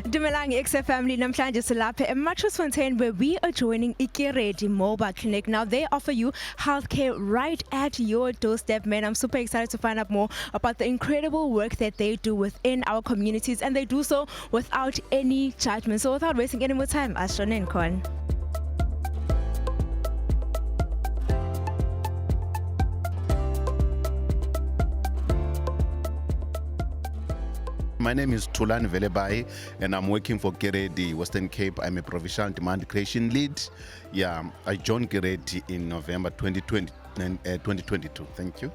Dumelang EKSÄ family, namhlanje silapha eMatchesfontein where we are joining Keready mobile clinic. Now they offer you healthcare right at your doorstep, man. I'm super excited to find out more about the incredible work that they do within our communities, and they do so without any judgment. So without wasting any more time, Ashton Kon. My name is Tulan Velebai and I'm working for Keready, Western Cape. I'm a provincial demand creation lead. Yeah, I joined Keready in November 2022. Thank you.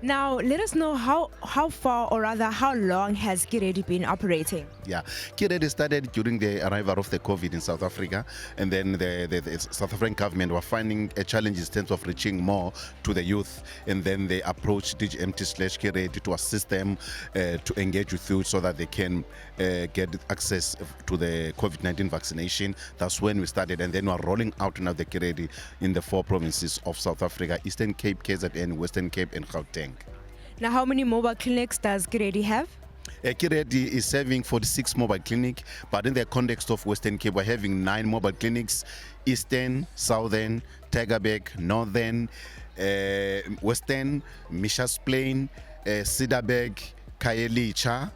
Now let us know how far, or rather how long has Keready been operating? Yeah, Keready started during the arrival of the COVID in South Africa, and then the South African government were finding a challenge in terms of reaching more to the youth, and then they approached DGMT/Keready to assist them to engage with youth so that they can get access to the COVID-19 vaccination. That's when we started, and then we're rolling out now the Keready in the 4 provinces of South Africa: Eastern Cape, KZN, Western Cape, and Gauteng. Now, how many mobile clinics does Keready have? Keready is serving 46 mobile clinics, but in the context of Western Cape, we're having 9 mobile clinics: Eastern, Southern, Tygerberg, Northern, Western, Mishas Plain, Cedarburg, Khayelitsha.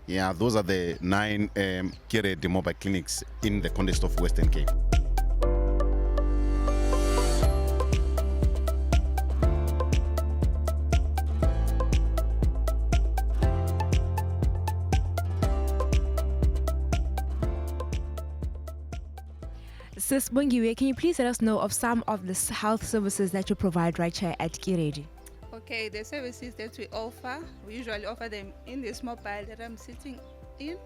Yeah, those are the 9 Keready mobile clinics in the context of Western Cape. Sis Bongiwe, can you please let us know of some of the health services that you provide right here at Keready? Okay, the services that we usually offer them in this mobile that I'm sitting in.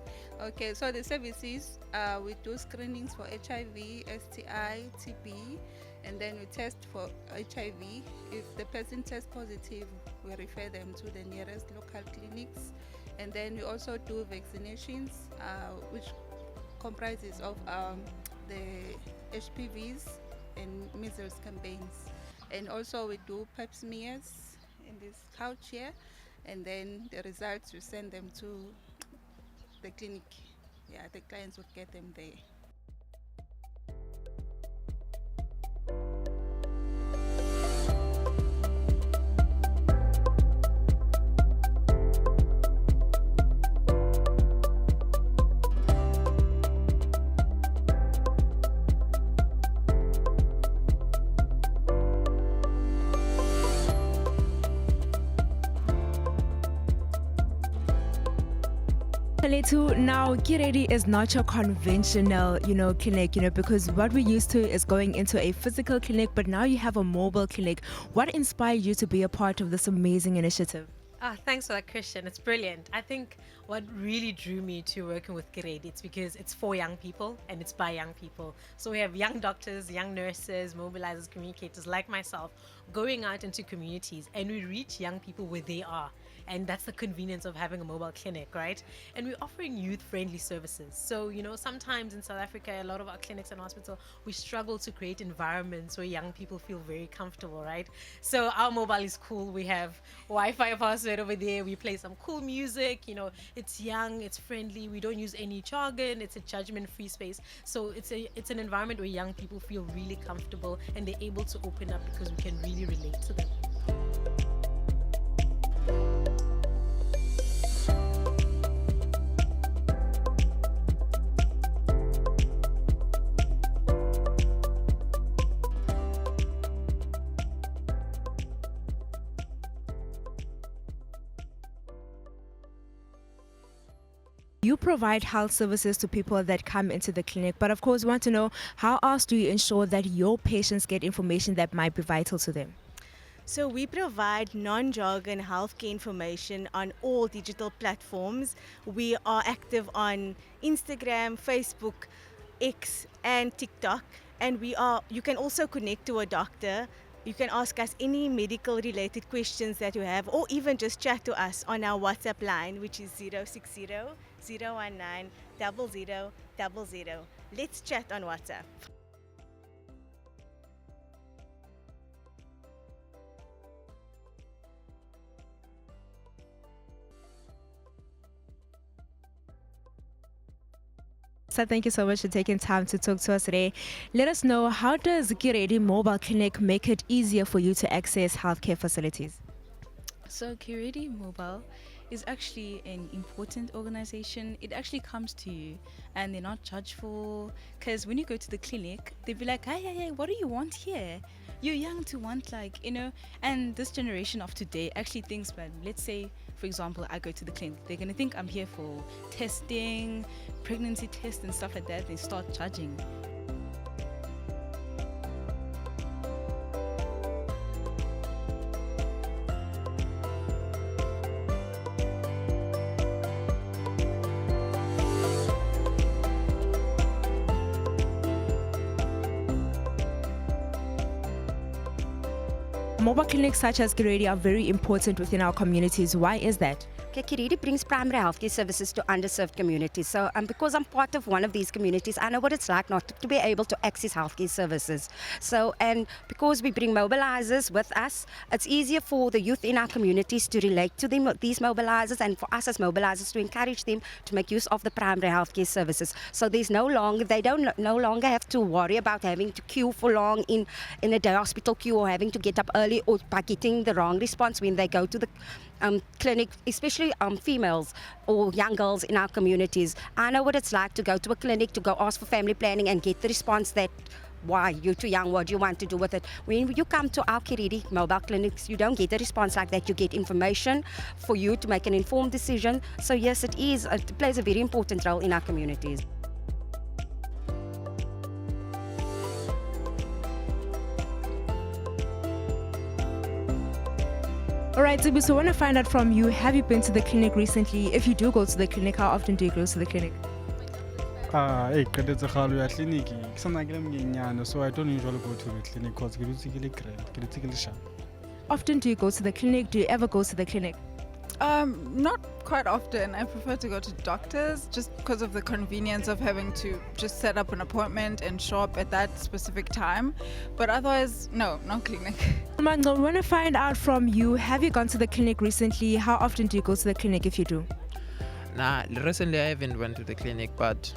Okay, so the services, we do screenings for HIV, STI, TB, and then we test for HIV. If the person tests positive, we refer them to the nearest local clinics. And then we also do vaccinations, which comprises of the HPVs and measles campaigns. And also we do pap smears in this couch here, and then the results we send them to the clinic. Yeah, the clients would get them there. Now, Keready is not your conventional, clinic, because what we're used to is going into a physical clinic, but now you have a mobile clinic. What inspired you to be a part of this amazing initiative? Thanks for that, Christian. It's brilliant. I think what really drew me to working with Keready, it's because it's for young people and it's by young people. So we have young doctors, young nurses, mobilizers, communicators like myself going out into communities, and we reach young people where they are. And that's the convenience of having a mobile clinic, right? And we're offering youth-friendly services. So, sometimes in South Africa, a lot of our clinics and hospitals, we struggle to create environments where young people feel very comfortable, right? So our mobile is cool. We have Wi-Fi password over there. We play some cool music. It's young, it's friendly. We don't use any jargon. It's a judgment-free space. So it's an environment where young people feel really comfortable and they're able to open up because we can really relate to them. You provide health services to people that come into the clinic, but of course, we want to know, how else do you ensure that your patients get information that might be vital to them? So we provide non-jargon healthcare information on all digital platforms. We are active on Instagram, Facebook, X, and TikTok. And you can also connect to a doctor. You can ask us any medical related questions that you have, or even just chat to us on our WhatsApp line, which is 060 019 0000. Let's chat on WhatsApp. So thank you so much for taking time to talk to us today. Let us know, how does Keready Mobile Clinic make it easier for you to access healthcare facilities? So Keready Mobile is actually an important organization. It actually comes to you and they're not chargeable, because when you go to the clinic, they'll be like, hey, what do you want here? You're young to want, like, and this generation of today actually thinks, man, let's say, for example, I go to the clinic, they're going to think I'm here for testing, pregnancy tests and stuff like that. They start charging. Mobile clinics such as Keready are very important within our communities. Why is that? Okay, Keready brings primary healthcare services to underserved communities. So because I'm part of one of these communities, I know what it's like not to be able to access healthcare services. So, and because we bring mobilizers with us, it's easier for the youth in our communities to relate to them, these mobilizers, and for us as mobilizers to encourage them to make use of the primary healthcare services. So they don't no longer have to worry about having to queue for long in a day hospital queue, or having to get up early, or by getting the wrong response when they go to the clinic, especially females or young girls in our communities. I know what it's like to go to a clinic, to go ask for family planning and get the response that, why, you're too young, what do you want to do with it? When you come to our Keready mobile clinics, you don't get a response like that. You get information for you to make an informed decision. So yes, it plays a very important role in our communities. All right, Zibi, so I want to find out from you, have you been to the clinic recently? If you do go to the clinic, how often do you go to the clinic? So I don't usually go to the clinic because it's Often do you go to the clinic? Do you ever go to the clinic? Not quite often. I prefer to go to doctors just because of the convenience of having to just set up an appointment and show up at that specific time. But otherwise, no clinic. Mango, we want to find out from you, have you gone to the clinic recently? How often do you go to the clinic if you do? Nah, recently I haven't went to the clinic, but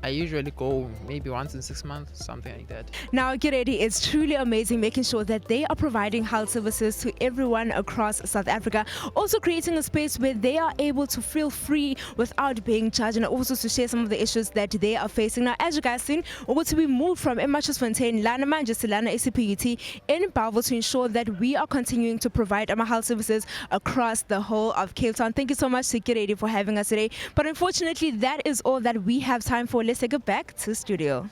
I usually go maybe once in 6 months, something like that. Now, Keready is truly amazing, making sure that they are providing health services to everyone across South Africa, also creating a space where they are able to feel free without being charged, and also to share some of the issues that they are facing. Now, as you guys seen, we're going to be moved from Emmatrosfontein, Lana Manjesilana SCPUT in Bavo to ensure that we are continuing to provide our health services across the whole of Cape Town. Thank you so much to Keready for having us today. But unfortunately, that is all that we have time for. Let's take it back to studio.